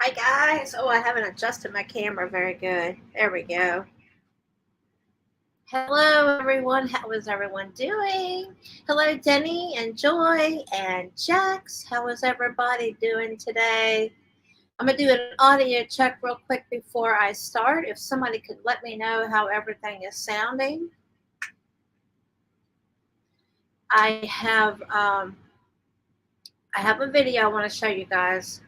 Hi guys. Oh, I haven't adjusted my camera very good. There we go. Hello everyone. How is everyone doing? Hello Denny and Joy and Jax. How is everybody doing today? I'm going to do an audio check real quick before I start. If somebody could let me know how everything is sounding. I have a video I want to show you guys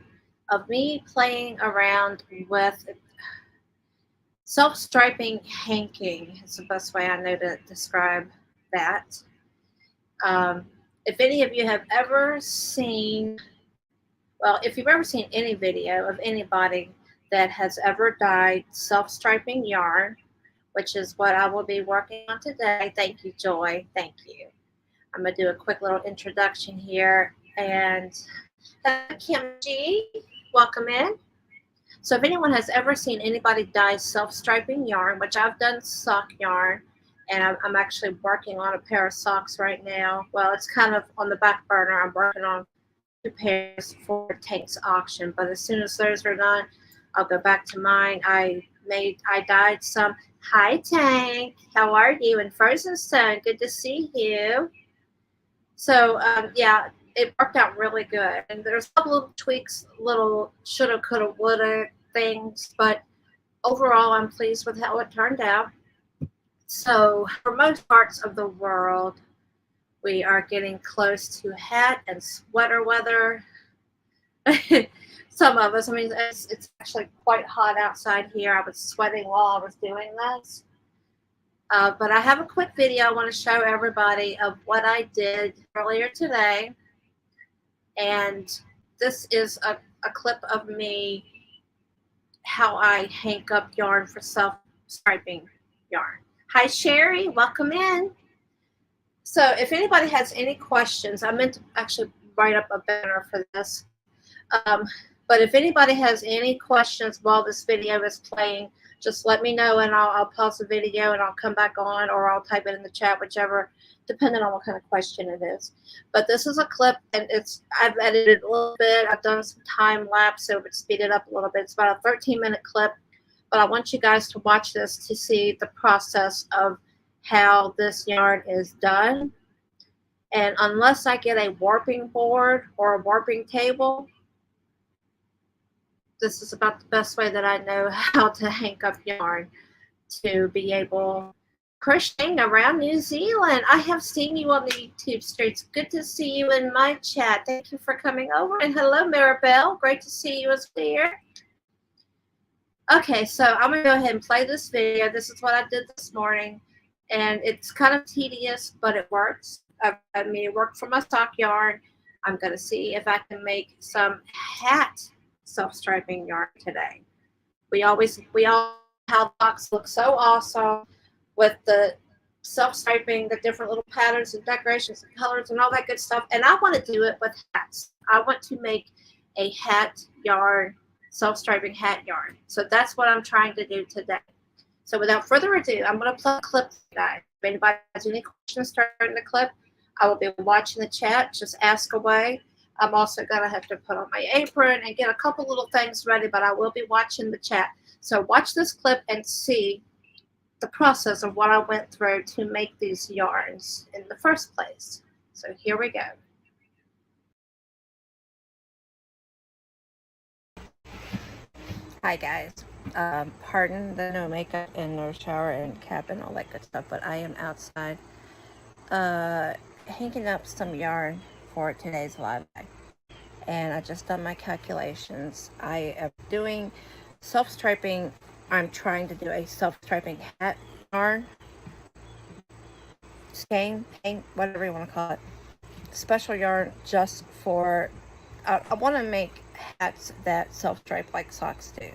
of me playing around with self-striping hanking. Is the best way I know to describe that. If any of you have ever seen, well, if you've ever seen any video of anybody that has ever dyed self-striping yarn, which is what I will be working on today. Thank you, Joy. Thank you. I'm going to do a quick little introduction here. And Kim G, welcome in. So if anyone has ever seen anybody dye self-striping yarn, which I've done sock yarn, and I'm actually working on a pair of socks right now. Well, it's kind of on the back burner. I'm working on 2 pairs for Tank's auction, but as soon as those are done, I'll go back to mine. I dyed some. Hi Tank, how are you? And Frozen Stone, good to see you. So yeah, it worked out really good. And there's a couple little tweaks, little shoulda, coulda, woulda things, but overall, I'm pleased with how it turned out. So for most parts of the world, we are getting close to hat and sweater weather. Some of us, I mean, it's actually quite hot outside here. I was sweating while I was doing this. But I have a quick video I want to show everybody of what I did earlier today. And this is a clip of me, how I hank up yarn for self-striping yarn. Hi, Sherry. Welcome in. So if anybody has any questions, I meant to actually write up a banner for this. But if anybody has any questions while this video is playing, just let me know and I'll pause the video and I'll come back on, or I'll type it in the chat, whichever, depending on what kind of question it is. But this is a clip, and I've edited a little bit. I've done some time lapse, so it speed it up a little bit. It's about a 13-minute clip, but I want you guys to watch this to see the process of how this yarn is done. And unless I get a warping board or a warping table, this is about the best way that I know how to hank up yarn to be able crocheting around New Zealand. I have seen you on the YouTube streets. Good to see you in my chat. Thank you for coming over. And hello, Maribel. Great to see you as here. Okay, so I'm going to go ahead and play this video. This is what I did this morning. And it's kind of tedious, but it works. I mean, it worked for my sock yarn. I'm going to see if I can make some hat self-striping yarn today. We all how socks look so awesome with the self-striping, the different little patterns and decorations and colors and all that good stuff. And I want to do it with hats. I want to make a hat yarn, self-striping hat yarn. So that's what I'm trying to do today. So without further ado, I'm going to play a clip today. If anybody has any questions during the clip, I will be watching the chat. Just ask away. I'm also going to have to put on my apron and get a couple little things ready, but I will be watching the chat. So watch this clip and see the process of what I went through to make these yarns in the first place. So here we go. Hi guys. Pardon the no makeup and no shower and cap and all that good stuff, but I am outside hanging up some yarn for today's live. And I just done my calculations. I am doing self-striping. I'm trying to do a self-striping hat yarn, skein, paint, whatever you want to call it. Special yarn just for, I want to make hats that self-stripe like socks do.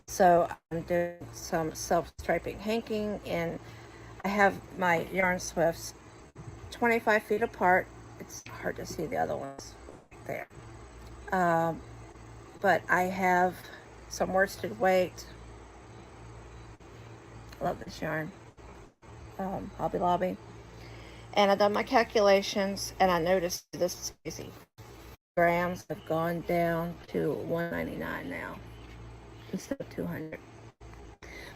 So I'm doing some self-striping hanking, and I have my yarn swifts 25 feet apart. It's hard to see the other ones there. But I have some worsted weight. Love this yarn. Hobby Lobby. And I've done my calculations, and I noticed this is easy. grams have gone down to 199 now instead of 200.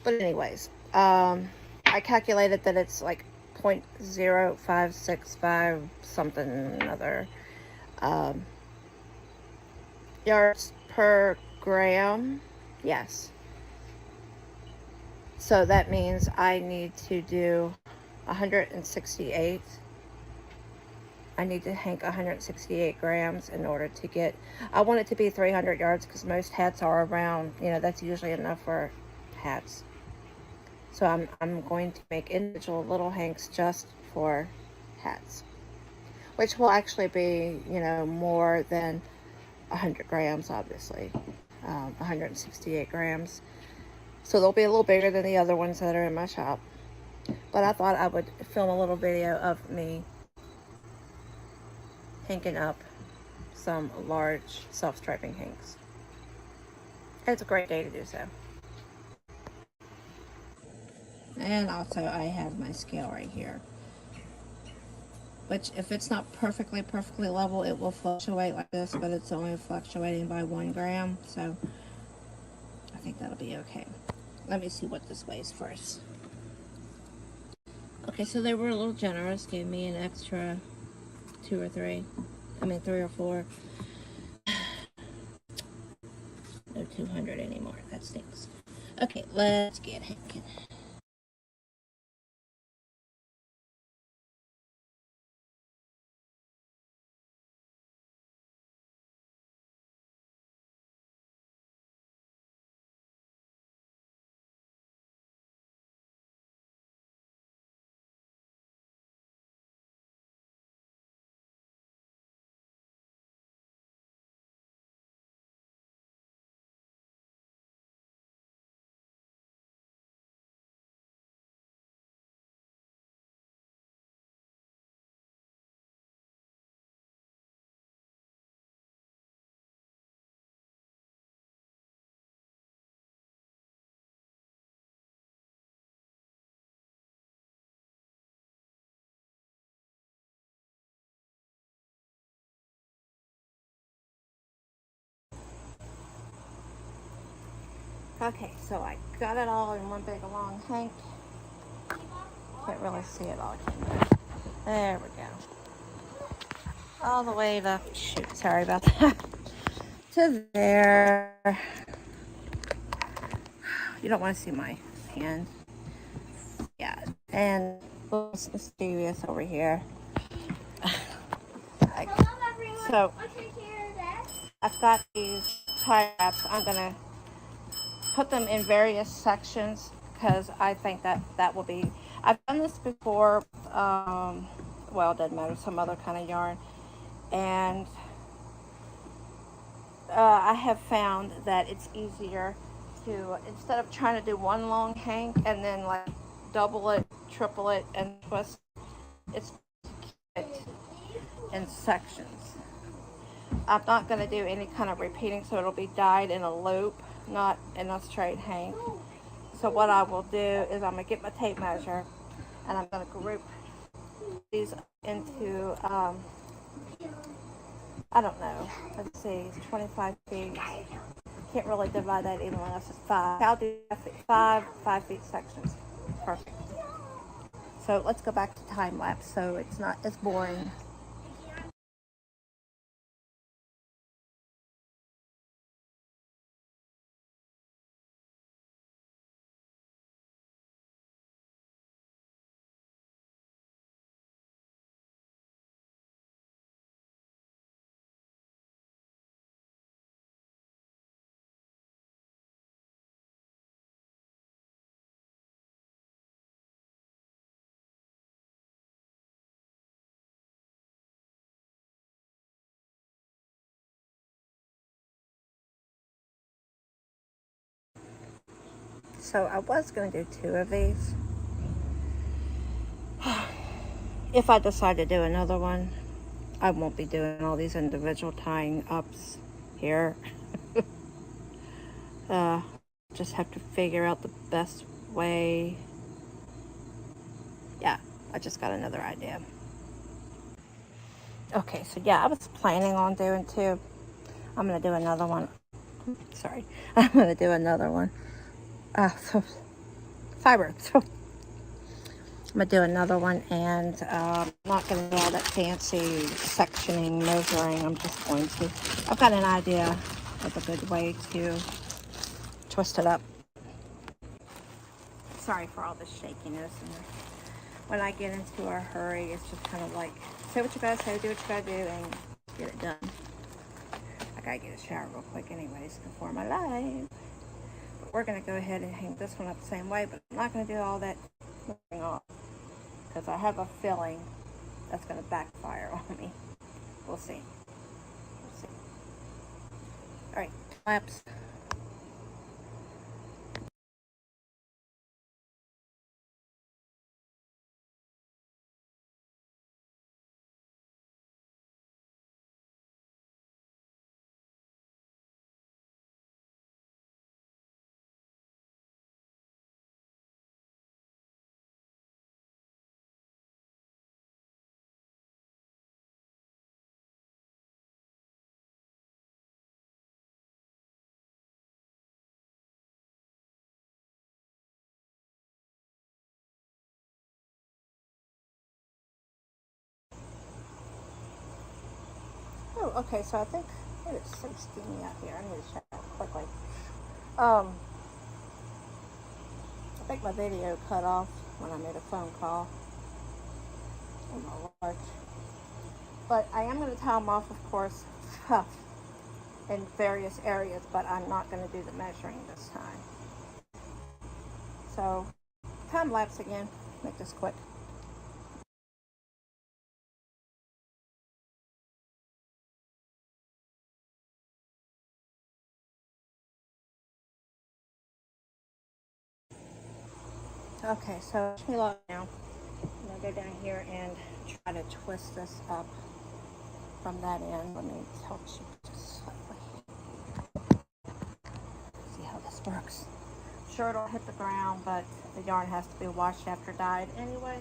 But anyways, I calculated that it's like 0.0565 something another um, yards per gram. Yes. So that means I need to do 168. I need to hank 168 grams in order to get, I want it to be 300 yards because most hats are around, that's usually enough for hats. So I'm going to make individual little hanks just for hats, which will actually be, more than 100 grams, obviously, 168 grams. So they'll be a little bigger than the other ones that are in my shop. But I thought I would film a little video of me hanking up some large self-striping hanks. It's a great day to do so. And also I have my scale right here, which if it's not perfectly level, it will fluctuate like this, but it's only fluctuating by 1 gram, so I think that'll be okay. Let me see what this weighs first. Okay, so they were a little generous, gave me an extra 3 or 4. No 200 anymore, that stinks. Okay, let's get hanking. Okay, so I got it all in one big long hank. Can't really see it all. There we go. All the way to, shoot, sorry about that, to there. You don't want to see my hand. Yeah, and it's mysterious over here. So, I've got these tie wraps. I'm going to put them in various sections because I think that will be, I've done this before, well, it doesn't matter, some other kind of yarn, and I have found that it's easier to, instead of trying to do one long hank and then like double it, triple it, and twist, it's keep it in sections. I'm not going to do any kind of repeating, so it'll be dyed in a loop, not in a straight hank. So what I will do is I'm going to get my tape measure and I'm going to group these into, I don't know, let's see, 25 feet. Can't really divide that evenly unless it's 5. I'll do 5 feet sections. Perfect. So let's go back to time lapse so it's not as boring. So I was going to do 2 of these. If I decide to do another one, I won't be doing all these individual tying ups here. Just have to figure out the best way. Yeah, I just got another idea. Okay, so yeah, I was planning on doing two. I'm gonna do another one. Sorry, I'm gonna do another one. So fiber. So I'm gonna do another one, and I'm not gonna do all that fancy sectioning, measuring. I'm just going to. I've got an idea of a good way to twist it up. Sorry for all the shakiness. And when I get into a hurry, it's just kind of like say what you gotta say, do what you gotta do, and get it done. I gotta get a shower real quick, anyways, before my live. But we're gonna go ahead and hang this one up the same way, but I'm not gonna do all that off because I have a feeling that's gonna backfire on me. We'll see. We'll see. All right, claps. Oh, okay. So I think it is so steamy out here. I need to shower quickly. Um, I think my video cut off when I made a phone call. Oh my lord! But I am going to towel them off, of course, in various areas. But I'm not going to do the measuring this time. So time lapse again. Make this quick. Okay, so wish me luck now. I'm gonna go down here and try to twist this up from that end. Let me help you just slightly. See how this works. Sure, it'll hit the ground, but the yarn has to be washed after dyed anyway.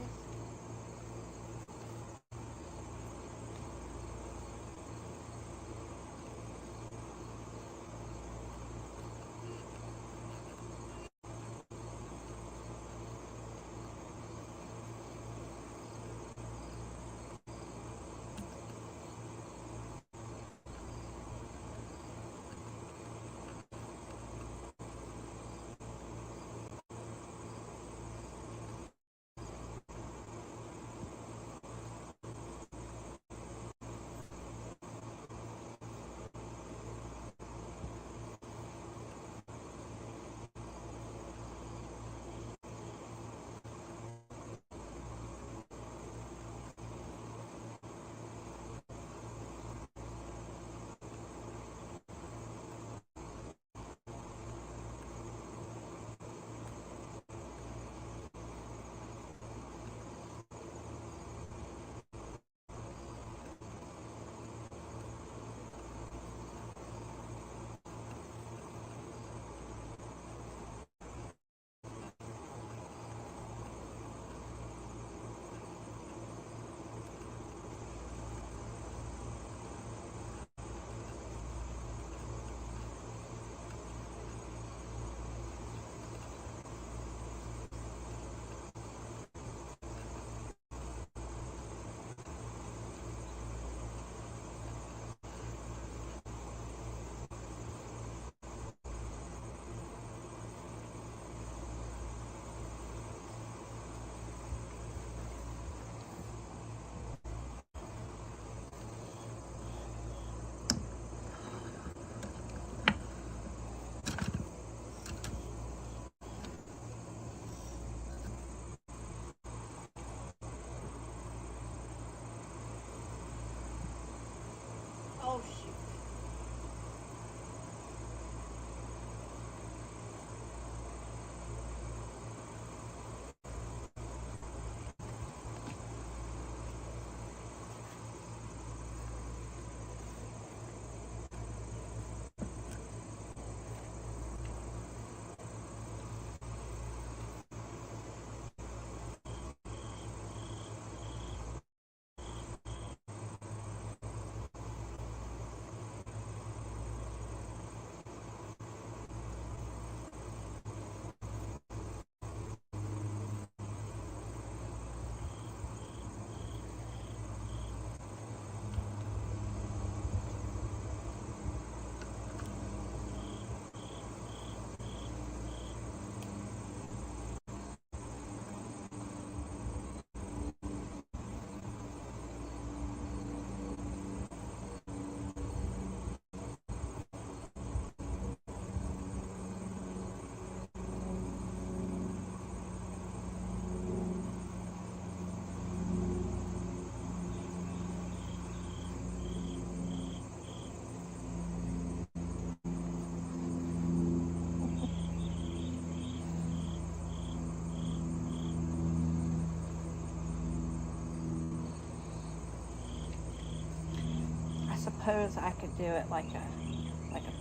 suppose I could do it like a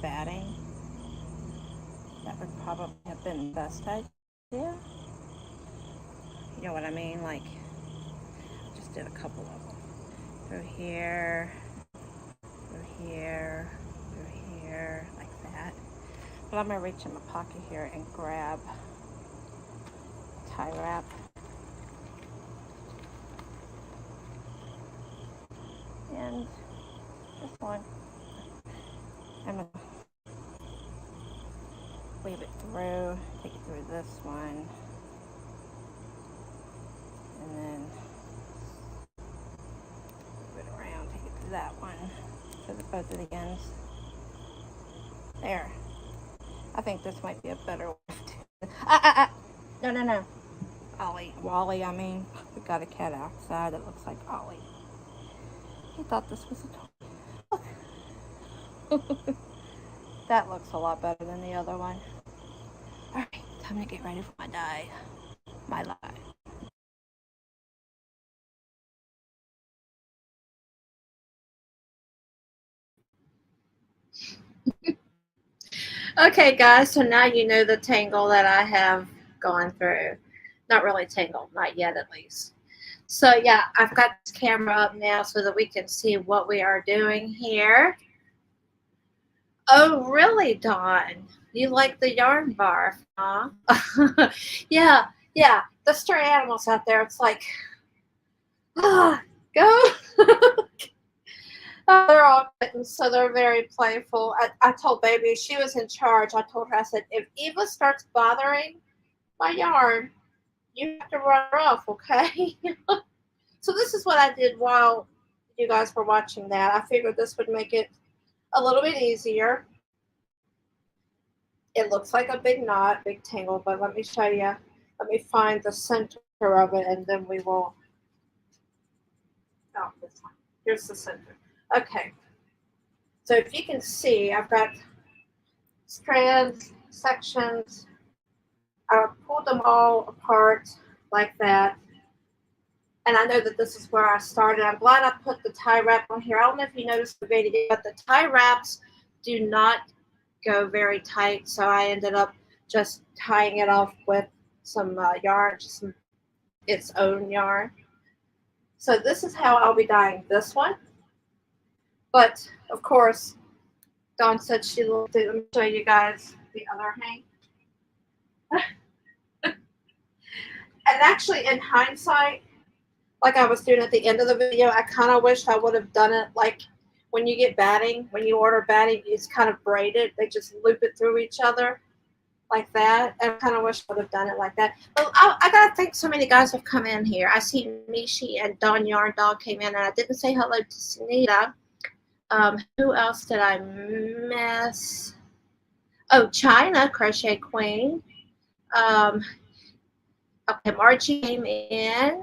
batting. That would probably have been the best idea. You know what I mean? Like, just did a couple of them. Through here, through here, through here, like that. But I'm gonna reach in my pocket here and grab a tie wrap. And this one, I'm gonna weave it through, take it through this one, and then move it around, take it to that one, so that both of the ends. There. I think this might be a better way to. No. Wally, I mean. We got a cat outside that looks like Ollie. He thought this was a toy. That looks a lot better than the other one. Alright, time to get ready for my dye. My dye. Okay, guys, so now you know the tangle that I have gone through. Not really tangle, not yet at least. So yeah, I've got this camera up now so that we can see what we are doing here. Oh, really, Dawn? You like the yarn bar, huh? Yeah. The stray animals out there, it's like, go. They're all kittens, so they're very playful. I told Baby, she was in charge. I told her, I said, if Eva starts bothering my yarn, you have to run her off, okay? So this is what I did while you guys were watching that. I figured this would make it a little bit easier. It looks like a big knot, big tangle, but let me show you. Let me find the center of it, and then we will. Oh, this one. Here's the center. Okay. So if you can see, I've got strands, sections. I pulled them all apart like that. And I know that this is where I started. I'm glad I put the tie wrap on here. I don't know if you noticed the video, but the tie wraps do not go very tight. So I ended up just tying it off with some yarn, just its own yarn. So this is how I'll be dyeing this one. But of course, Dawn said she looked at. Let me show you guys the other hang. And actually, in hindsight, like I was doing at the end of the video, I kind of wish I would have done it like when you get batting, when you order batting, it's kind of braided. They just loop it through each other like that. And I kind of wish I would have done it like that. But I got to thank so many guys have come in here. I see Mishi and Dawn Yarn Dog came in, and I didn't say hello to Sunita. Who else did I miss? Oh, China, Crochet Queen. Okay, Margie came in.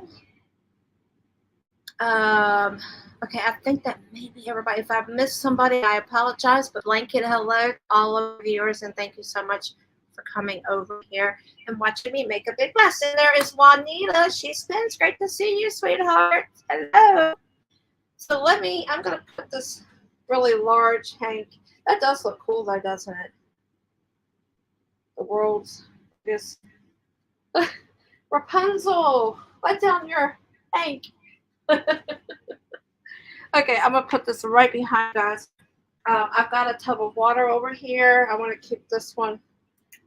Okay, I think that maybe everybody. If I've missed somebody, I apologize. But blanket hello to all of the viewers, and thank you so much for coming over here and watching me make a big mess. And there is Juanita. She spins. Great to see you, sweetheart. Hello. So I'm going to put this really large hank. That does look cool, though, doesn't it? The world's biggest. Rapunzel, let down your hank. Okay, I'm gonna put this right behind us. I've got a tub of water over here. I want to keep this one.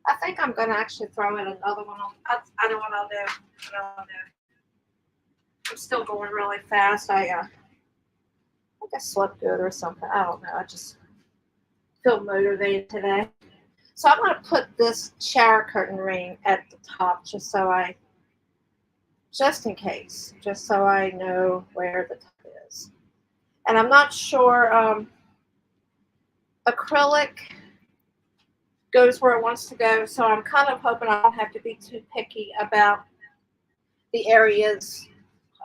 I think I'm gonna actually throw in another one. I know what I'll do. I'm still going really fast. I think I slept good or something. I don't know. I just feel motivated today. So I'm gonna put this shower curtain ring at the top just in case, just so I know where the top is. And I'm not sure, acrylic goes where it wants to go, so I'm kind of hoping I don't have to be too picky about the areas.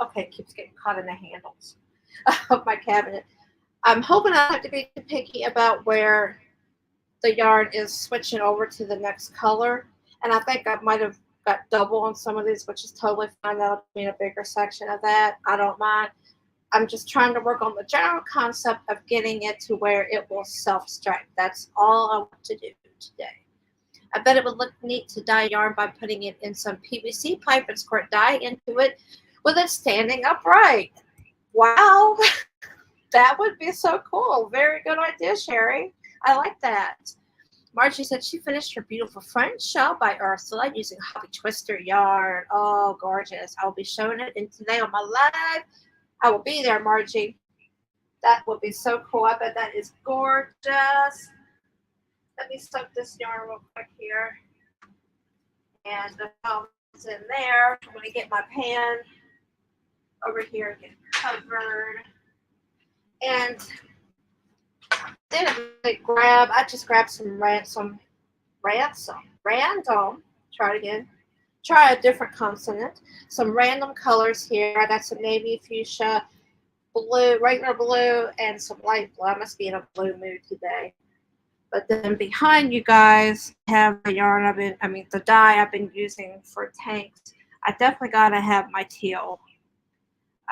Okay, it keeps getting caught in the handles of my cabinet. I'm hoping I don't have to be too picky about where the yarn is switching over to the next color. And I think I might have got double on some of these, which is totally fine. That'll be in a bigger section of that. I don't mind. I'm just trying to work on the general concept of getting it to where it will self-stripe. That's all I want to do today. I bet it would look neat to dye yarn by putting it in some PVC pipe and squirt dye into it with it standing upright. Wow, that would be so cool. Very good idea, Sherry. I like that. Margie said she finished her beautiful French shell by Ursula using Hobby Twister yarn. Oh, gorgeous. I'll be showing it in today on my live. I will be there, Margie. That will be so cool. I bet that is gorgeous. Let me soak this yarn real quick here. And the foam is in there. I'm going to get my pan over here and get covered. And then I just grabbed some random, try it again. Try a different consonant. Some random colors here. I got some navy, fuchsia, blue, regular blue, and some light blue. I must be in a blue mood today. But then behind you guys have the yarn the dye I've been using for tanks. I definitely gotta have my teal.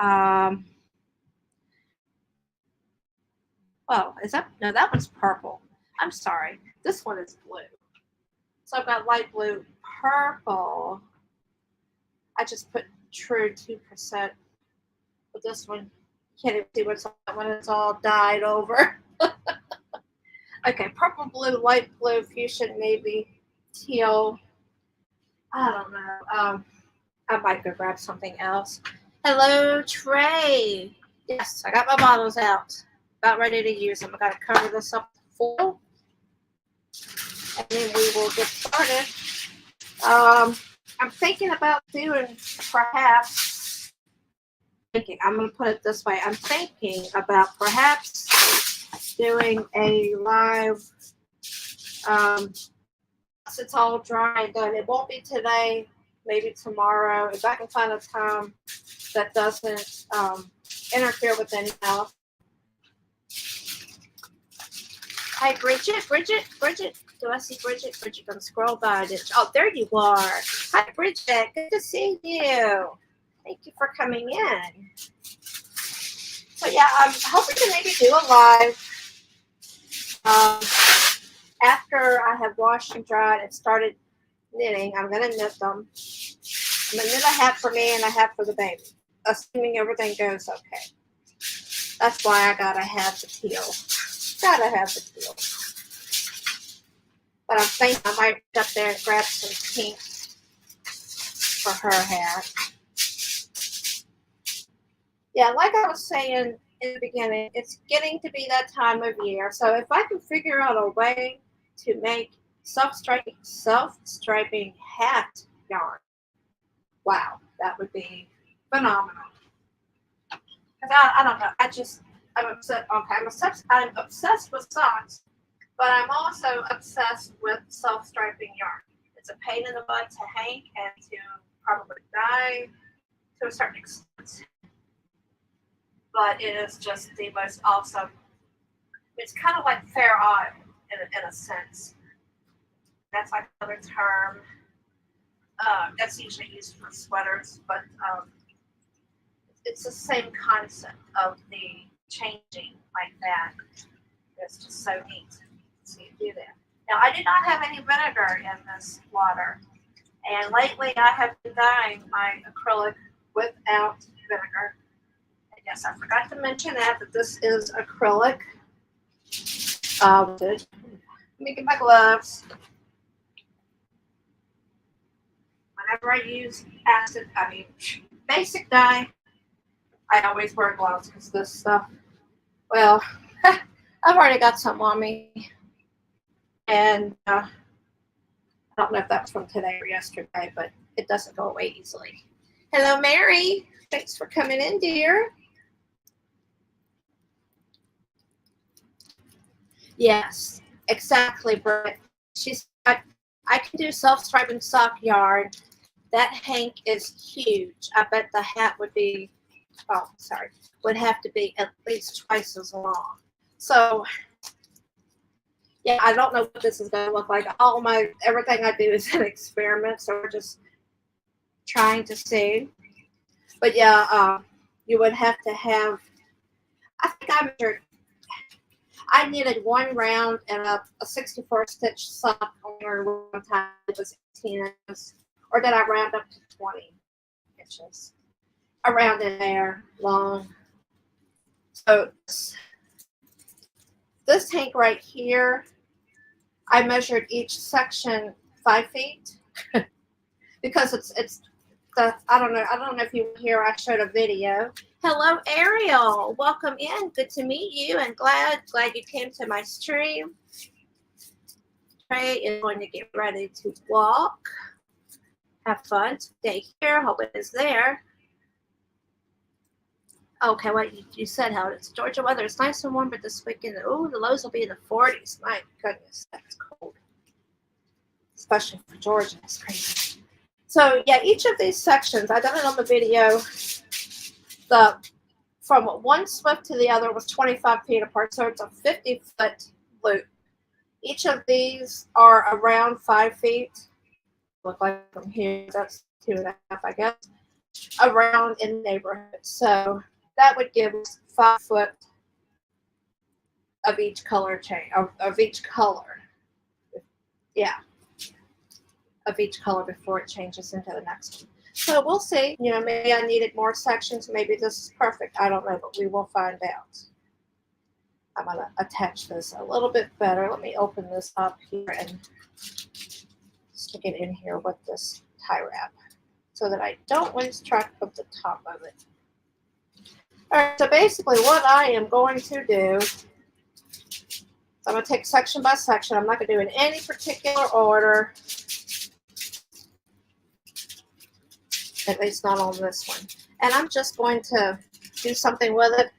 Oh, no, that one's purple. I'm sorry. This one is blue. So I've got light blue, purple. I just put true 2%. But this one, you can't even see what's on that one. It's all dyed over. Okay, purple, blue, light blue, fuchsia, navy, teal. I don't know. I might go grab something else. Hello, Trey. Yes, I got my bottles out. About ready to use them. I got to cover this up with foil. And then we will get started. I'm thinking about doing perhaps, I'm going to put it this way. I'm thinking about perhaps doing a live, once it's all dry and done. It won't be today, maybe tomorrow. If I can find a time that doesn't interfere with anything else. Hi, Bridget. Do I see Bridget? Bridget, gonna scroll by this. Oh, there you are. Hi, Bridget. Good to see you. Thank you for coming in. So yeah, I'm hoping to maybe do a live after I have washed and dried and started knitting. I'm gonna knit them. I'm gonna knit a hat for me and a hat for the baby, assuming everything goes okay. That's why I gotta have the teal. Gotta have the teal. But I'm thinking I might get up there and grab some pink for her hat. Yeah, like I was saying in the beginning, it's getting to be that time of year. So if I can figure out a way to make self-striping hat yarn, wow, that would be phenomenal. Because I don't know, I'm upset. Okay, I'm obsessed with socks, but I'm also obsessed with self-striping yarn. It's a pain in the butt to hank and to probably dye to a certain extent. But it is just the most awesome. It's kind of like fair isle in a sense. That's like another term. That's usually used for sweaters, but it's the same concept of the changing like that. It's just so neat to see you do that. Now, I do not have any vinegar in this water, and lately I have been dyeing my acrylic without vinegar. And yes, I forgot to mention that this is acrylic. Let me get my gloves. Whenever I use basic dye, I always wear gloves because this stuff, well, I've already got some on me. And I don't know if that's from today or yesterday, but it doesn't go away easily. Hello, Mary. Thanks for coming in, dear. Yes, exactly, Britt. I can do self-striping sock yarn. That hank is huge. I bet the hat would have to be at least twice as long. So, yeah, I don't know what this is going to look like. Everything I do is an experiment, so we're just trying to see. But yeah, you would have to have think I measured, I needed one round and a 64 stitch sock on one time. It was 18 inches. Or did I round up to 20 inches? Around in there, long. So this tank right here, I measured each section 5 feet because it's the, I don't know if you were here, I showed a video. Hello, Ariel. Welcome in. Good to meet you and glad you came to my stream. Trey is going to get ready to walk. Have fun. Stay here. Hope it is there. Okay, well, you said how it's Georgia weather. It's nice and warm, but this weekend, oh, the lows will be in the 40s. My goodness, that's cold. Especially for Georgia. It's crazy. So, yeah, each of these sections, I done it on the video. From one swift to the other was 25 feet apart, so it's a 50-foot loop. Each of these are around 5 feet. Look like from here, that's 2.5, I guess, around in the neighborhood. So that would give us 5 foot of each color change, of each color. Yeah, of each color before it changes into the next one. So we'll see. You know, maybe I needed more sections. Maybe this is perfect. I don't know, but we will find out. I'm going to attach this a little bit better. Let me open this up here and stick it in here with this tie wrap so that I don't lose track of the top of it. All right, so basically what I am going to do, I'm going to take section by section. I'm not going to do it in any particular order, at least not on this one. And I'm just going to do something with it.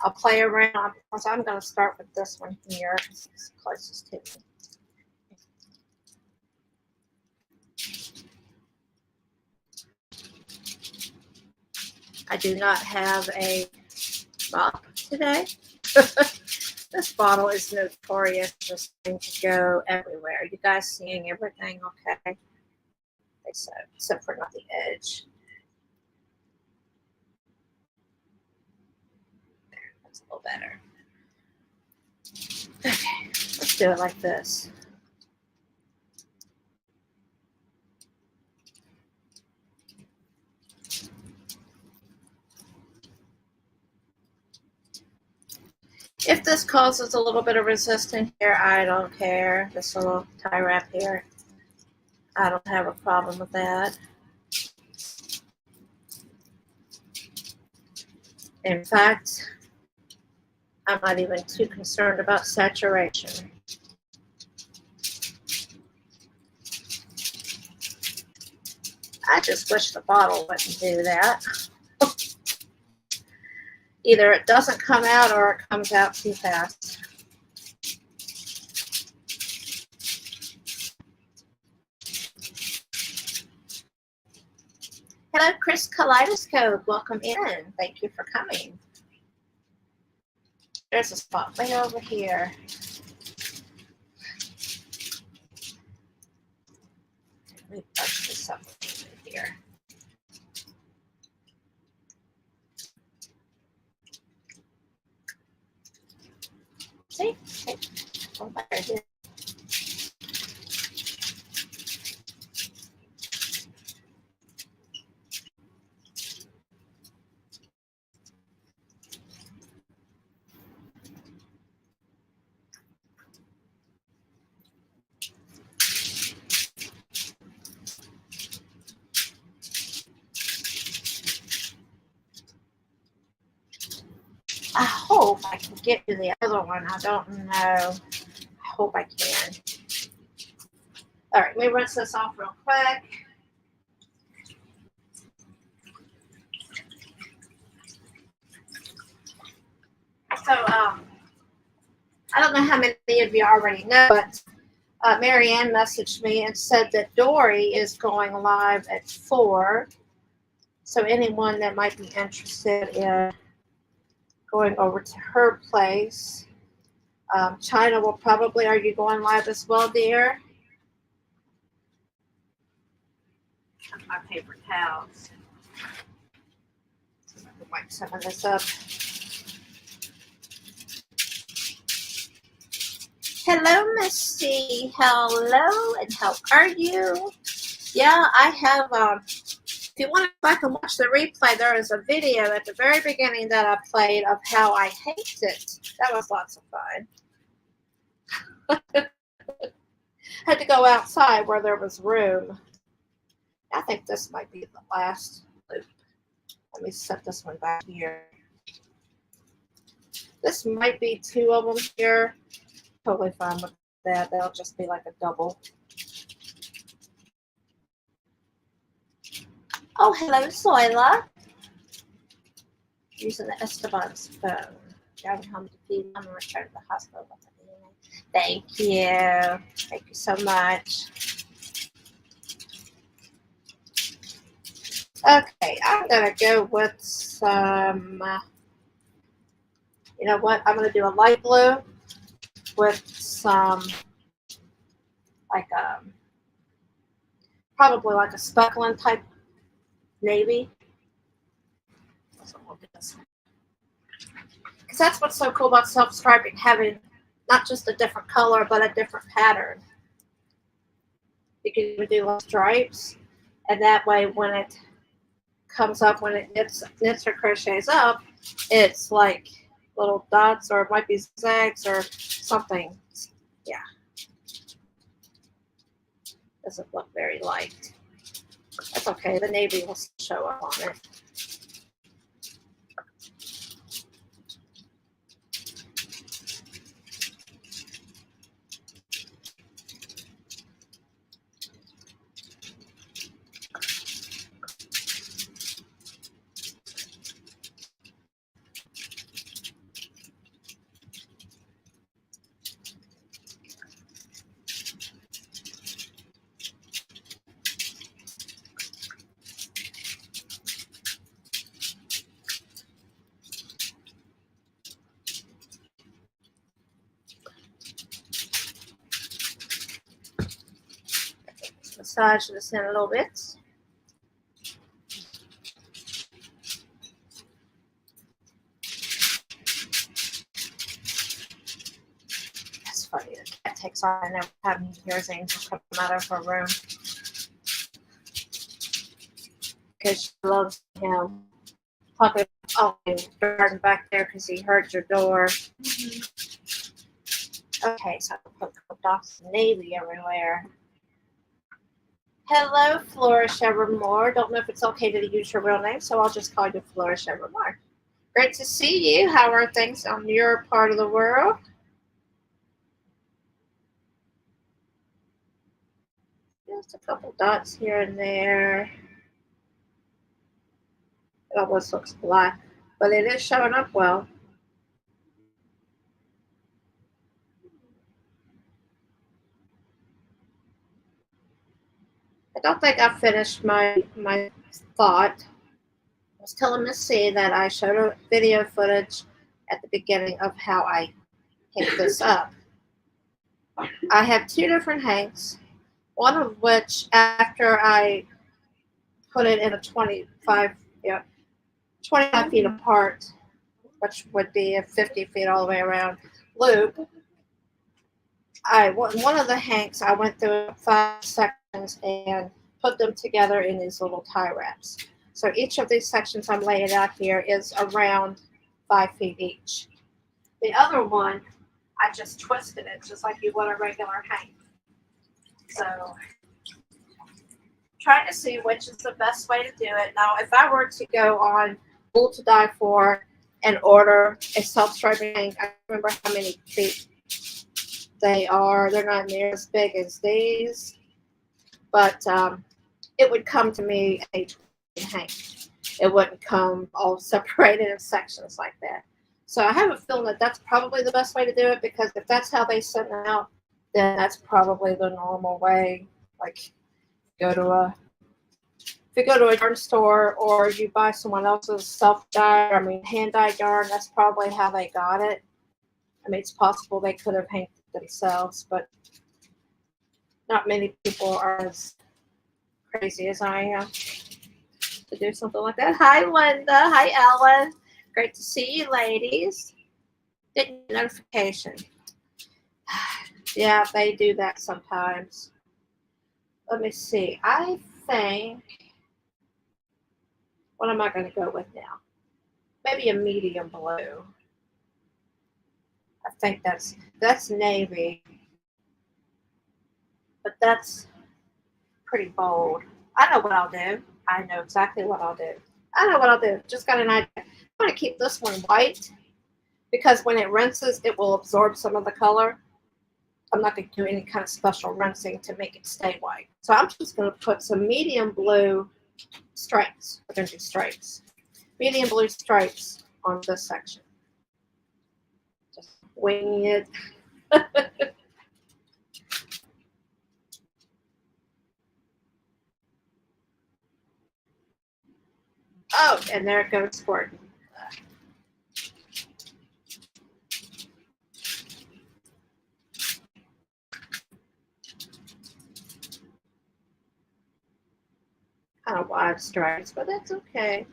I'll play around. So I'm going to start with this one here. It's closest to me. I do not have a mop today. This bottle is notorious just going to go everywhere. You guys seeing everything okay? So, except for not the edge. There, that's a little better. Okay, let's do it like this. If this causes a little bit of resistance here, I don't care. This little tie wrap here, I don't have a problem with that. In fact, I'm not even too concerned about saturation. I just wish the bottle wouldn't do that. Either it doesn't come out or it comes out too fast. Hello, Chris Kaleidoscope. Welcome in. Thank you for coming. There's a spot way over here. Let me touch this up here. See? Okay. One better here. I hope I can get to the other one. I don't know. I hope I can. All right, let me rinse this off real quick. So, I don't know how many of you already know, but Marianne messaged me and said that Dory is going live at 4. So anyone that might be interested in going over to her place. China will probably, are you going live as well, dear? My paper towels. I can wipe some of this up. Hello, Misty. Hello, and how are you? Yeah, I have, if you want to go back and watch the replay, there is a video at the very beginning that I played of how I hate it. That was lots of fun. Had to go outside where there was room. I think this might be the last loop. Let me set this one back here. This might be two of them here. Totally fine with that. That'll just be like a double. Oh, hello, Soila. Using the Esteban's phone. Driving home to feed mom and return to the hospital. Thank you. Thank you so much. Okay, I'm going to go with some, you know what? I'm going to do a light blue with some, like, probably like a speckling type navy. Because that's what's so cool about self-striping, having not just a different color, but a different pattern. You can even do little stripes, and that way when it comes up, when it knits or crochets up, it's like little dots, or it might be zigzags or something. Yeah. Doesn't look very light. That's okay. The navy will show up on it. Massage this in a little bit. That's funny. The cat takes on and never having hears angels come out of her room because she loves him. Probably garden back there because he heard your door. Okay, so I put dots of navy everywhere. Hello, Flourish Evermore. Don't know if it's okay to use your real name, so I'll just call you Flourish Evermore. Great to see you. How are things on your part of the world? Just a couple dots here and there. It almost looks black, but it is showing up well. I don't think I finished my thought. I was telling Miss C that I showed her video footage at the beginning of how I hang this up. I have two different hanks, one of which after I put it in a 25 feet apart, which would be a 50 feet all the way around loop. One of the hanks, I went through 5 sections and put them together in these little tie wraps. So each of these sections I'm laying out here is around 5 feet each. The other one, I just twisted it just like you would a regular hank. So trying to see which is the best way to do it. Now, if I were to go on Wool to Die For and order a self-striping hank, I don't remember how many feet they are. They're not near as big as these, but it would come to me a 20 hank. It wouldn't come all separated in sections like that. So I have a feeling that that's probably the best way to do it, because if that's how they send them out, then that's probably the normal way. Like if you go to a yarn store or you buy someone else's hand-dyed yarn, that's probably how they got it. I mean, it's possible they could have hanged it themselves, but not many people are as crazy as I am to do something like that. Hi, Linda. Hi, Ellen. Great to see you, ladies. Didn't get notification. Yeah, they do that sometimes. Let me see. I think, what am I going to go with now? Maybe a medium blue. I think that's navy, but that's pretty bold. I know what I'll do. I know exactly what I'll do. I know what I'll do. Just got an idea. I'm going to keep this one white because when it rinses, it will absorb some of the color. I'm not going to do any kind of special rinsing to make it stay white. So I'm just going to put some medium blue stripes. We're going to do stripes. Medium blue stripes on this section. Just winging it. Oh, and there it goes squirting. Kind of wide stripes, but that's okay.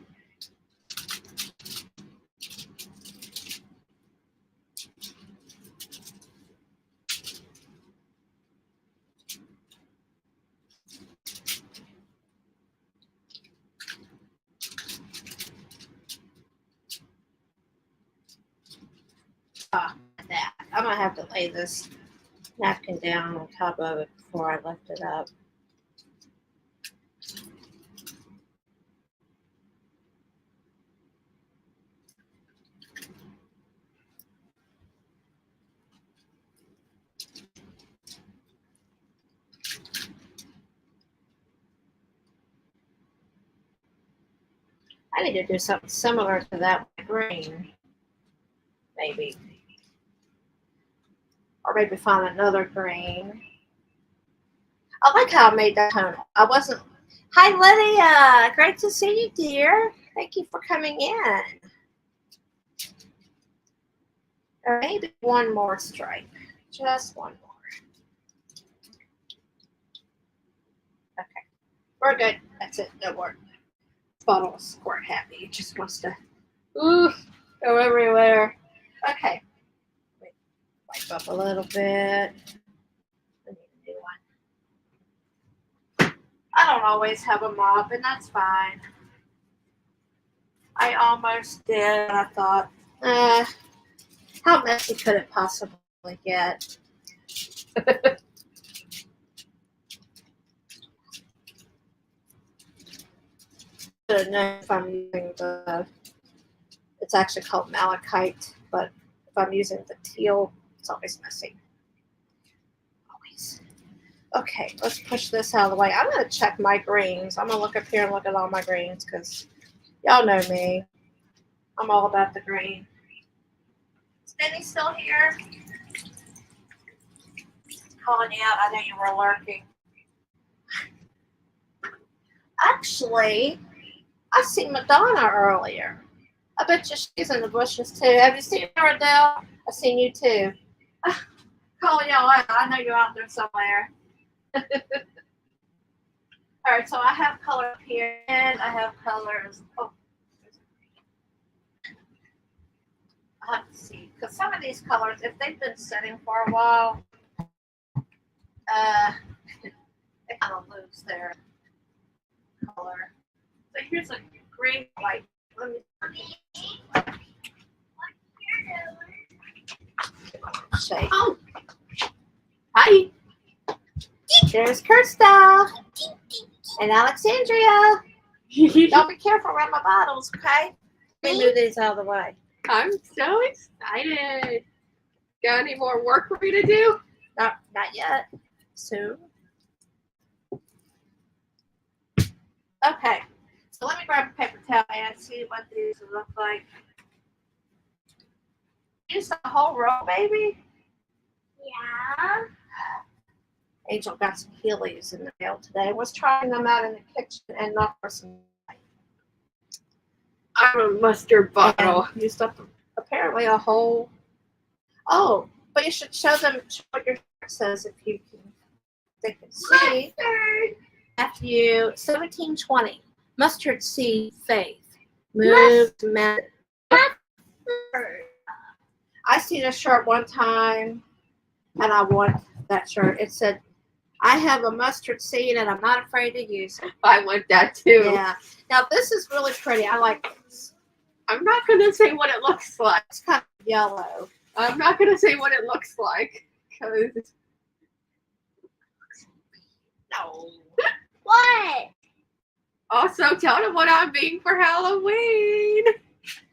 That. I'm going to have to lay this napkin down on top of it before I lift it up. I need to do something similar to that green, maybe. Or maybe find another green. I like how I made that tone. I wasn't. Hi, Lydia. Great to see you, dear. Thank you for coming in. Or maybe one more stripe. Just one more. Okay. We're good. That's it. No more. Bottle is squirt happy. It just wants to go everywhere. Okay. Wait, wipe up a little bit. I need a new one. I don't always have a mop, and that's fine. I almost did. I thought, how messy could it possibly get? I don't know if I'm using it's actually called malachite, but if I'm using the teal, it's always messy. Always. Okay, let's push this out of the way. I'm going to check my greens. I'm going to look up here and look at all my greens because y'all know me. I'm all about the green. Is Denny still here? Calling you out. I know you were lurking. Actually, I seen Madonna earlier. I bet you she's in the bushes too. Have you seen her, Adele? I seen you too. Calling y'all out. I know you're out there somewhere. All right, so I have color here, and I have colors. Oh, I have to see because some of these colors, if they've been setting for a while, they kind of lose their color. So here's a green white. Let me shake. Oh, hi. There's Kirsta and Alexandria. Don't be careful around my bottles, okay? Let me move these out of the way. I'm so excited. Got any more work for me to do? Not yet. Soon. Okay. So let me grab a paper towel and see what these look like. Use the whole row, baby? Yeah. Angel got some Heelys in the mail today. Was trying them out in the kitchen and not for some. I'm a mustard bottle. And used up apparently a whole. Oh, but you should show them what your shirt says if you can. They can see. Matthew 17:20. Mustard seed faith. Moved method. I seen a shirt one time and I want that shirt. It said, "I have a mustard seed, and I'm not afraid to use it." I want that too. Yeah. Now this is really pretty. I like this. I'm not gonna say what it looks like. It's kind of yellow. I'm not gonna say what it looks like because no. What? Also, tell them what I'm being for Halloween.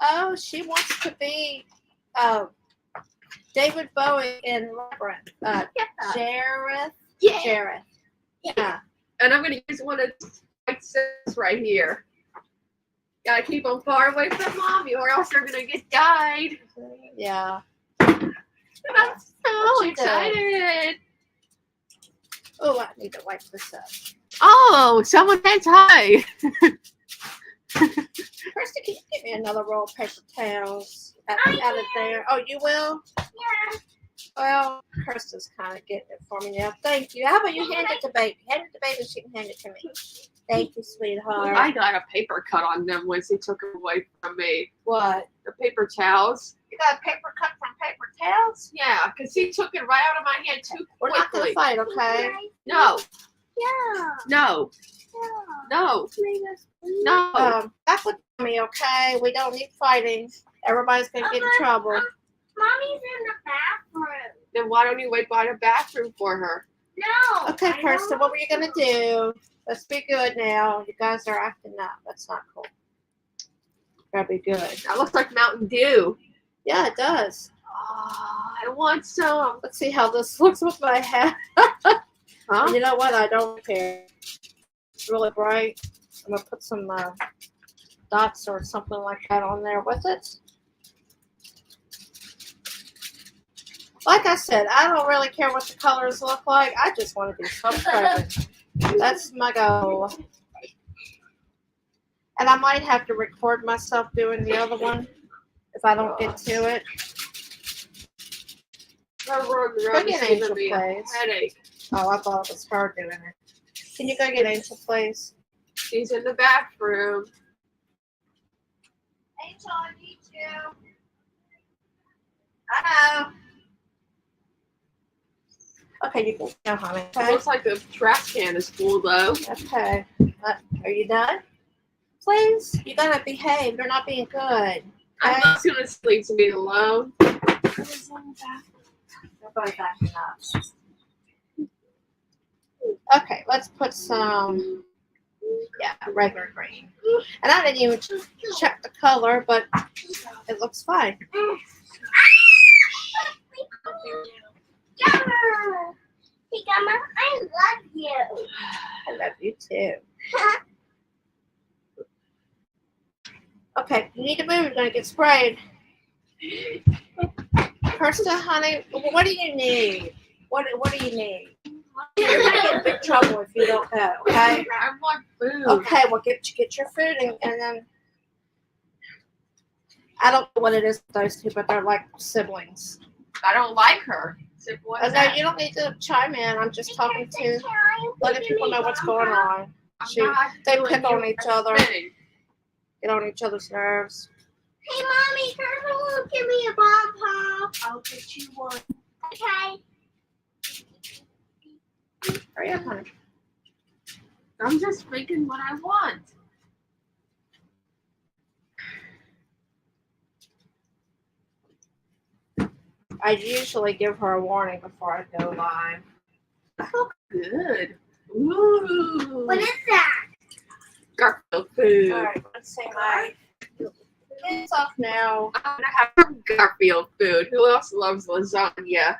Oh, she wants to be David Bowie in Labyrinth. Jareth. Yeah. Jareth. Yeah. And I'm gonna use one of these right here. Gotta keep them far away from mommy, or else they're gonna get dyed. Yeah. And I'm so What you doing? excited. Oh, I need to wipe this up. Oh, someone says hi. Kirsty, can you give me another roll of paper towels out of there? Oh, you will? Yeah. Well, Kirsten's kind of getting it for me now. Thank you. How about you hand it to baby? Hand it to baby, she can hand it to me. Thank you, sweetheart. I got a paper cut on them once he took them away from me. What? The paper towels. You got a paper cut from paper towels? Yeah, because he took it right out of my hand too We're not going to quickly. fight, okay? No, Yeah. no, no, no. Back with me, okay? We don't need fighting. Everybody's going to get in trouble. Mommy's in the bathroom. Then why don't you wait by the bathroom for her? No. Okay, I Kirsten, don't. what were you going to do? Let's be good now. You guys are acting up. That's not cool. Gotta be good. That looks like Mountain Dew. Yeah, it does. Oh, I want some. Let's see how this looks with my hat. Huh? You know what? I don't care. It's really bright. I'm going to put some dots or something like that on there with it. Like I said, I don't really care what the colors look like. I just want to be so present. That's my goal. And I might have to record myself doing the other one if I don't get to it. Go get Angel, please. Headache. Oh, I thought it was her doing it. Can you go get Angel, please? She's in the bathroom. Angel, I need you. Hello. Okay, you can go, honey. It Okay. looks like the trash can is full though. Okay. Are you done? Please? You gotta behave. You're not being good. I'm not gonna sleep to be alone. Everybody backing up. Okay, let's put some, regular green. And I didn't even check the color, but it looks fine. Yeah. Hey, Grandma, I love you. I love you too. Okay, you need to move. You're gonna get sprayed. Kirsten, honey, what do you need? What do you need? You're gonna get in big trouble if you don't go. Okay. I want food. Okay. Well, get your food and then I don't know what it is with those two, but they're like siblings. I don't like her. So what's Oh, no, that? you don't need to chime in. I'm just talking to letting people know what's going on. I'm She- not they doing pick on you each other. thing. Get on each other's nerves. Hey, Mommy, Grandma won't give me a bomb pop. I'll get you one. Okay. Hurry up, honey. I'm just making what I want. I usually give her a warning before I go live. That looks good. Ooh. What is that? Garfield food. All right, let's see my. It's off now. I'm gonna have some Garfield food. Who else loves lasagna?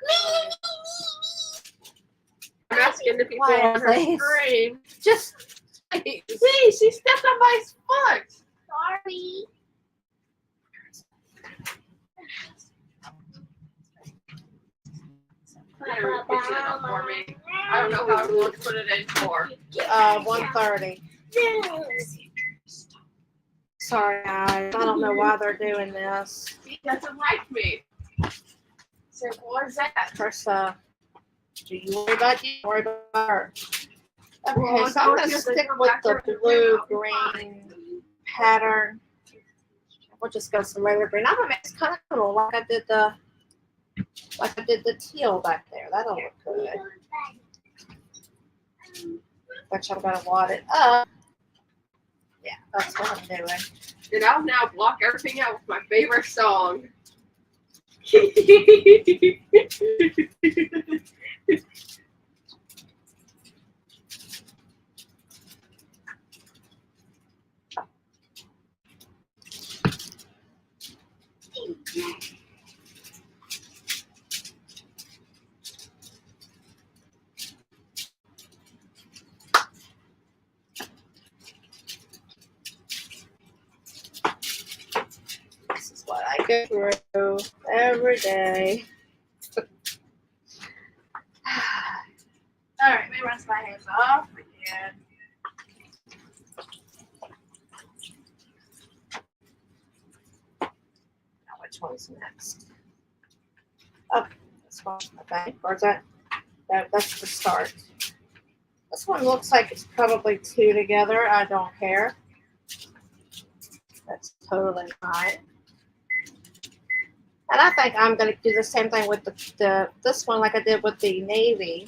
I'm asking the people Quiet, on her please. screen. Just. See, she stepped on my foot. Sorry. I don't put it up for me. I don't know how to put it in for. 1:30. Sorry, guys. I don't know why they're doing this. He doesn't like me. So what is that? First, do you worry about you? Worry about her. Okay, Well, so I'm gonna don't stick you with think the back there? blue-green pattern. We'll just go some regular green. I'm gonna make it kind of cool, like I did the Like I did the teal back there. That'll look good. Which I'm going to wad it up. Yeah, that's what I'm doing. And I'll now block everything out with my favorite song. This is what I go through every day. All right, let me rinse my hands off again. Now, which one's next? Oh, this one. Okay, or is that? That's the start. This one looks like it's probably two together. I don't care. That's totally fine. And I think I'm going to do the same thing with this one like I did with the navy.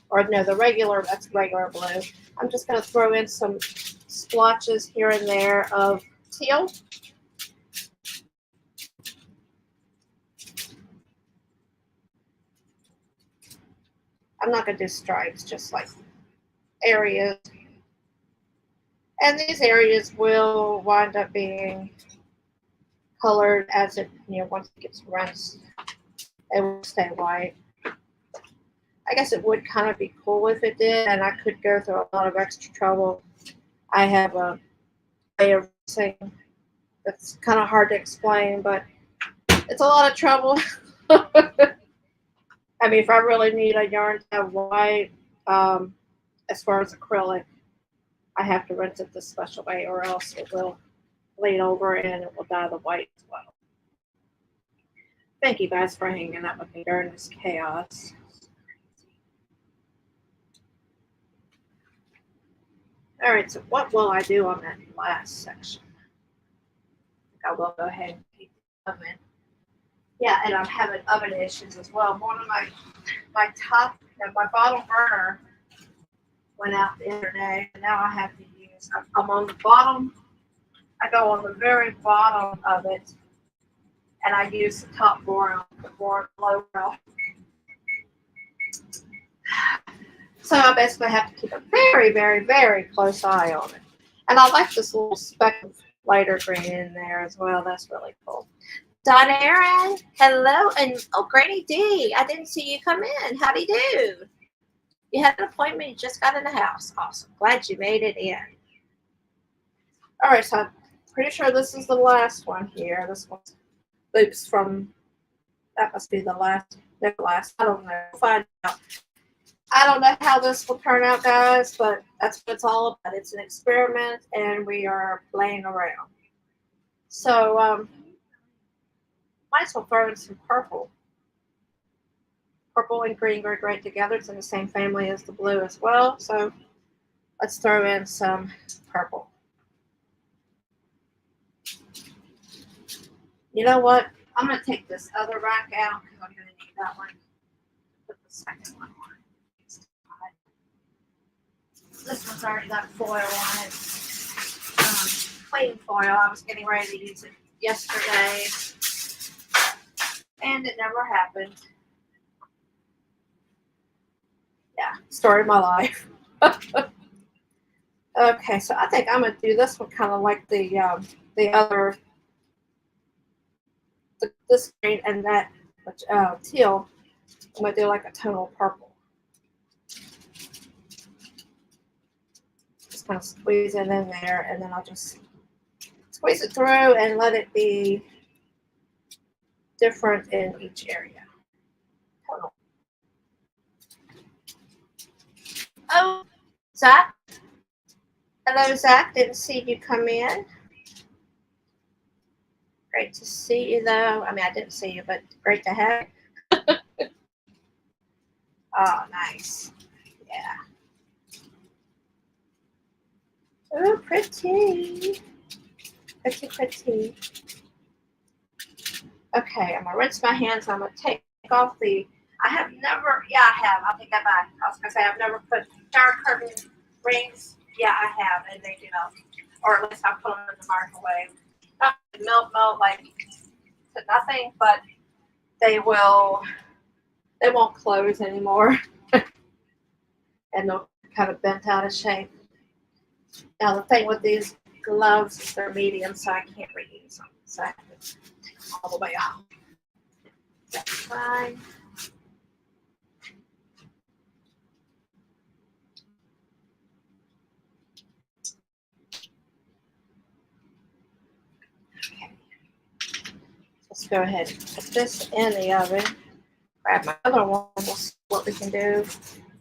Or no, the regular, that's regular blue. I'm just going to throw in some splotches here and there of teal. I'm not going to do stripes, just like areas. And these areas will wind up being colored as it, once it gets rinsed. It will stay white. I guess it would kind of be cool if it did, and I could go through a lot of extra trouble. I have a way of rinsing that's kind of hard to explain, but it's a lot of trouble. I mean, if I really need a yarn to have white, as far as acrylic, I have to rinse it this special way, or else it will bleed over and it will dye the white as well. Thank you guys for hanging out with me during this chaos. All right, so what will I do on that last section? I will go ahead and keep the oven. Yeah, and I'm having oven issues as well. One of my bottom burner went out the other day, and now I have to use. I'm on the bottom. I go on the very bottom of it, and I use the top broil, the low broil. So I basically have to keep a very, very, very close eye on it. And I like this little speck of lighter green in there as well. That's really cool. Donera, hello, and Granny D. I didn't see you come in. Howdy do. You had an appointment. You just got in the house. Awesome. Glad you made it in. All right, so I'm pretty sure this is the last one here. This one's loops from. That must be the last. The last. I don't know. We'll find out. I don't know how this will turn out, guys, but that's what it's all about. It's an experiment, and we are playing around. So, might as well throw in some purple. Purple and green go great together. It's in the same family as the blue as well. So, let's throw in some purple. You know what? I'm going to take this other rack out because I'm going to need that one. Put the second one on. This one's already got foil on it. Plain foil. I was getting ready to use it yesterday, and it never happened. Yeah, story of my life. Okay, so I think I'm gonna do this one kind of like the other, this green and that teal. I'm gonna do like a tonal purple. Just kind of squeeze it in there, and then I'll just squeeze it through and let it be different in each area. Tonal. Oh, Zach. Hello, Zach. Didn't see you come in. Great to see you, though. I mean, I didn't see you, but great to have you. Oh, nice. Yeah. Oh, pretty. Pretty, pretty. Okay, I'm gonna rinse my hands. I'm gonna take off the. I have never. Yeah, I have. I'll take that back. I was gonna say I've never put shower curtain rings. Yeah, I have, and they do not, or at least I put them in the microwave. Not melt like to nothing, but they will. They won't close anymore, and they'll kind of bent out of shape. Now the thing with these gloves is they're medium, so I can't reuse them. So I have to take them all the way off. That's fine. Okay. Let's go ahead and put this in the oven. Grab my other one. We'll see what we can do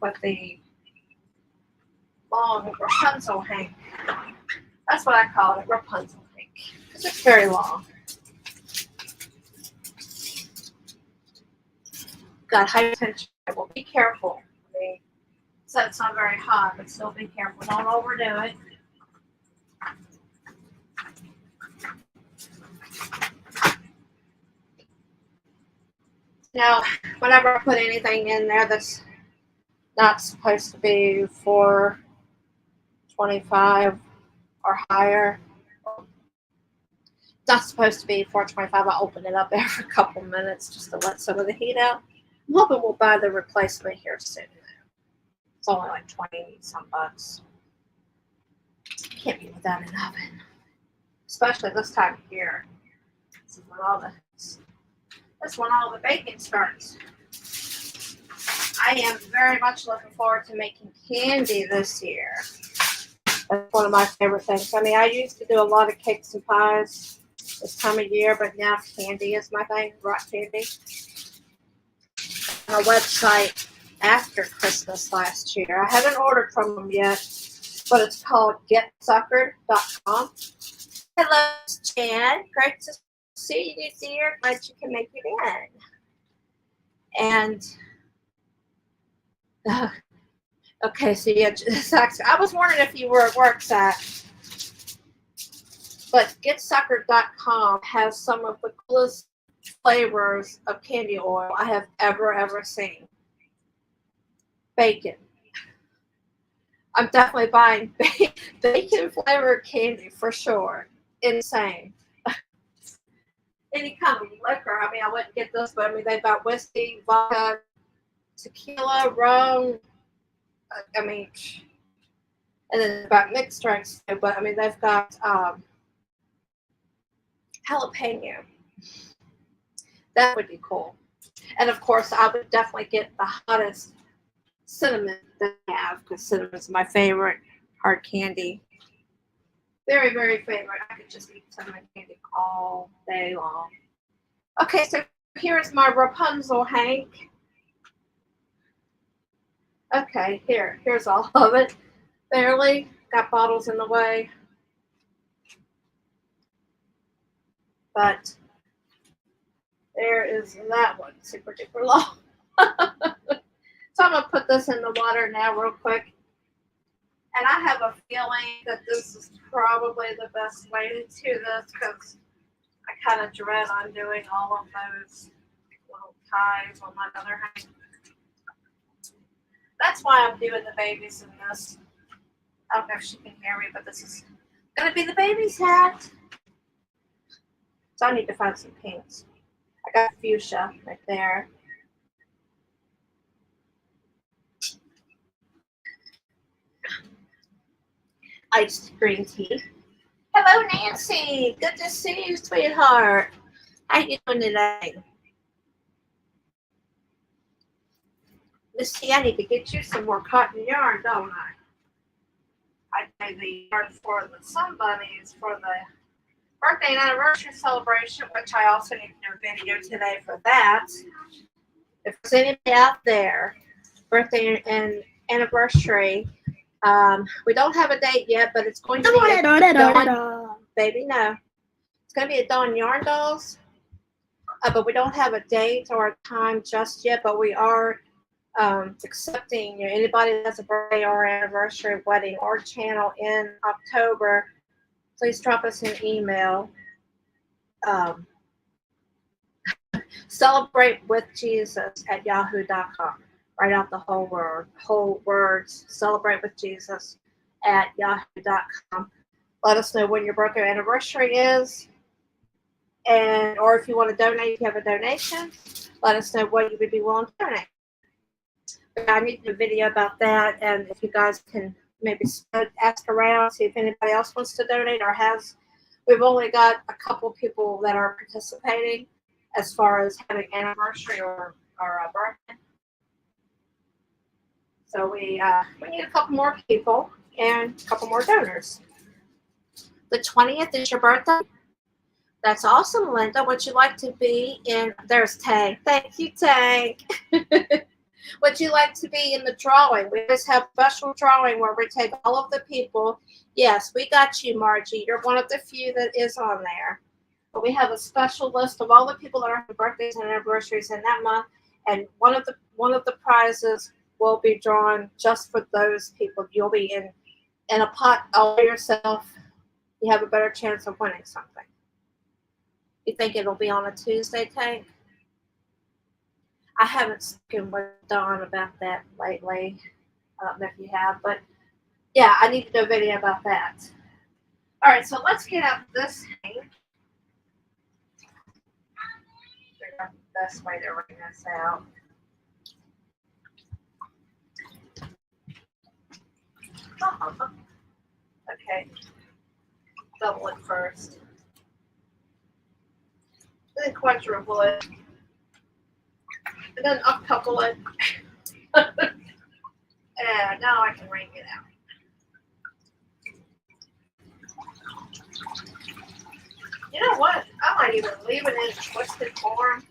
with the long Rapunzel hank. That's what I call it, Rapunzel hank, because it's very long. Got high tension. Well, be careful. So it's not very hot, but still be careful. Don't overdo it. Now, whenever I put anything in there that's not supposed to be 425 or higher, not supposed to be 425, I open it up every couple minutes just to let some of the heat out. I'm hoping we'll buy the replacement here soon. It's only like 20 some bucks. Can't be without an oven, especially this time of year. This is when all the baking starts. I am very much looking forward to making candy this year. That's one of my favorite things. I mean, I used to do a lot of cakes and pies this time of year, but now candy is my thing, rock candy. On a website after Christmas last year. I haven't ordered from them yet, but it's called getsuckered.com. Hello, Jan. Great to see you, dear. Glad you can make it in. And okay, so yeah, I was wondering if you were at work, Zach. But getsuckered.com has some of the coolest flavors of candy oil I have ever seen. Bacon. I'm definitely buying bacon flavored candy for sure. Insane. Any kind of liquor. I mean, I wouldn't get this, but I mean, they've got whiskey, vodka, tequila, rum. I mean, and then they've got mixed drinks too. But I mean, they've got jalapeno. That would be cool. And of course, I would definitely get the hottest cinnamon that I have, because cinnamon is my favorite hard candy. Very, very favorite. I could just eat cinnamon candy all day long. Okay, so here's my Rapunzel hank. Okay, here's all of it. Barely. Got bottles in the way. But there is that one, super duper long. So I'm going to put this in the water now real quick. And I have a feeling that this is probably the best way to do this, because I kind of dread on doing all of those little ties on my other hand. That's why I'm doing the babies in this. I don't know if she can hear me, but this is going to be the baby's hat. So I need to find some pinks. I got fuchsia right there. Iced green tea. Hello, Nancy. Good to see you, sweetheart. How you doing today? Missy, I need to get you some more cotton yarn, don't I? I made the yarn for the sun bunnies for the birthday and anniversary celebration, which I also need to do a video today for that. If there's anybody out there, birthday and anniversary, we don't have a date yet, but it's going to be baby, no. It's going to be at Dawn Yarn Dolls, but we don't have a date or a time just yet, but we are accepting anybody that has a birthday or anniversary, wedding, or channel in October. Please drop us an email, celebratewithjesus@yahoo.com. Write out the whole words, celebratewithjesus@yahoo.com. Let us know when your birthday or anniversary is. And or if you want to donate, if you have a donation, let us know what you would be willing to donate. But I need to do a video about that, and if you guys can maybe ask around, see if anybody else wants to donate or has. We've only got a couple people that are participating as far as having anniversary or a birthday. So we need a couple more people and a couple more donors. The 20th is your birthday? That's awesome, Linda. Would you like to be in? There's Tank. Thank you, Tank. Would you like to be in the drawing? We just have a special drawing where we take all of the people. Yes, we got you, Margie. You're one of the few that is on there. But we have a special list of all the people that are having birthdays and anniversaries in that month, and one of the prizes will be drawn just for those people. You'll be in a pot all by yourself. You have a better chance of winning something. You think it'll be on a Tuesday, Tank? I haven't spoken with Dawn about that lately. I don't know if you have, but yeah, I need to do a video about that. All right, so let's get out this thing. Figure out the best way to wring this out. Okay, double it first. Then quadruple it. And then uncouple it. And now I can wring it out. You know what? I might even leave it in twisted form.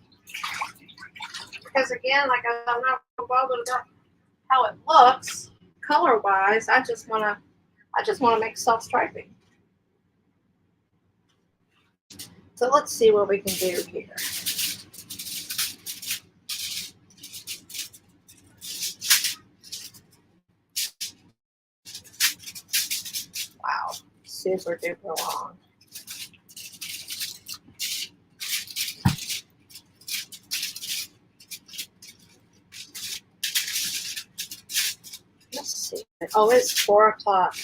Because again, like I'm not bothered about how it looks color-wise. I just wanna make soft striping. So let's see what we can do here. Wow, super duper long. Let's see. Oh, it's 4 o'clock.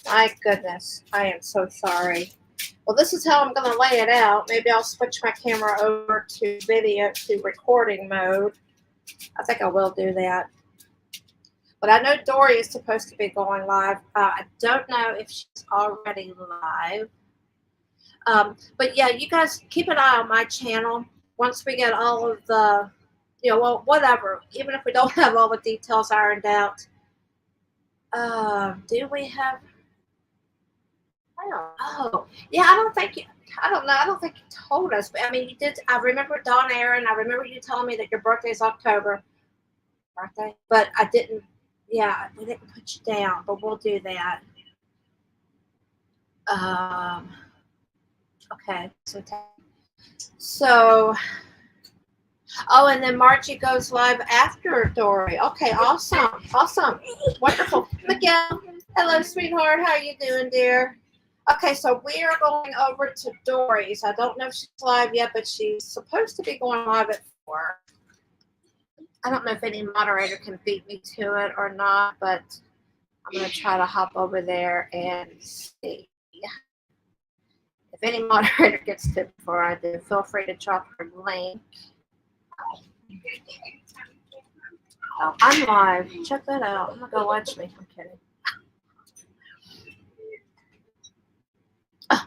My goodness, I am so sorry. Well, this is how I'm going to lay it out. Maybe I'll switch my camera over to recording mode. I think I will do that. But I know Dory is supposed to be going live. I don't know if she's already live. But yeah, you guys keep an eye on my channel. Once we get all of the, well, whatever. Even if we don't have all the details ironed out. Do we have? Oh, yeah. I don't know. I don't think you told us. But I mean, you did. I remember Dawn Aaron. I remember you telling me that your birthday is October. Birthday, but I didn't. Yeah, we didn't put you down, but we'll do that. Okay. So, oh, and then Margie goes live after Dory. Okay, awesome, wonderful. Miguel, hello, sweetheart. How are you doing, dear? Okay, so we are going over to Dory's. I don't know if she's live yet, but she's supposed to be going live at 4. I don't know if any moderator can beat me to it or not, but I'm going to try to hop over there and see. If any moderator gets to it before I do, feel free to drop her link. Oh, I'm live. Check that out. I'm going to go watch me. I'm kidding. Oh,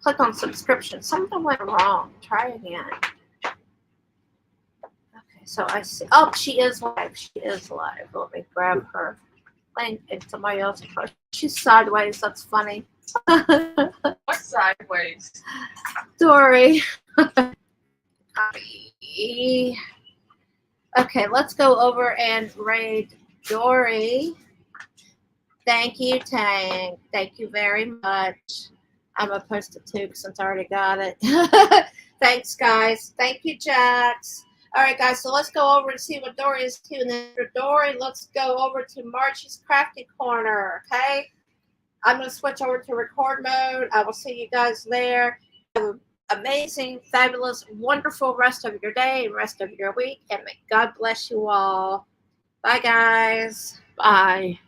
click on subscription. Something went wrong. Try again. So I see. Oh, she is live. She is live. Let me grab her link and somebody else. She's sideways. That's funny. What sideways? Dory. Okay, let's go over and raid Dory. Thank you, Tank. Thank you very much. I'm going to post it too since I already got it. Thanks, guys. Thank you, Jax. All right, guys, so let's go over and see what Dory is to. And then after Dory, let's go over to Margie's Crafty Corner, okay? I'm going to switch over to record mode. I will see you guys there. amazing, fabulous, wonderful rest of your day and rest of your week. And may God bless you all. Bye, guys. Bye.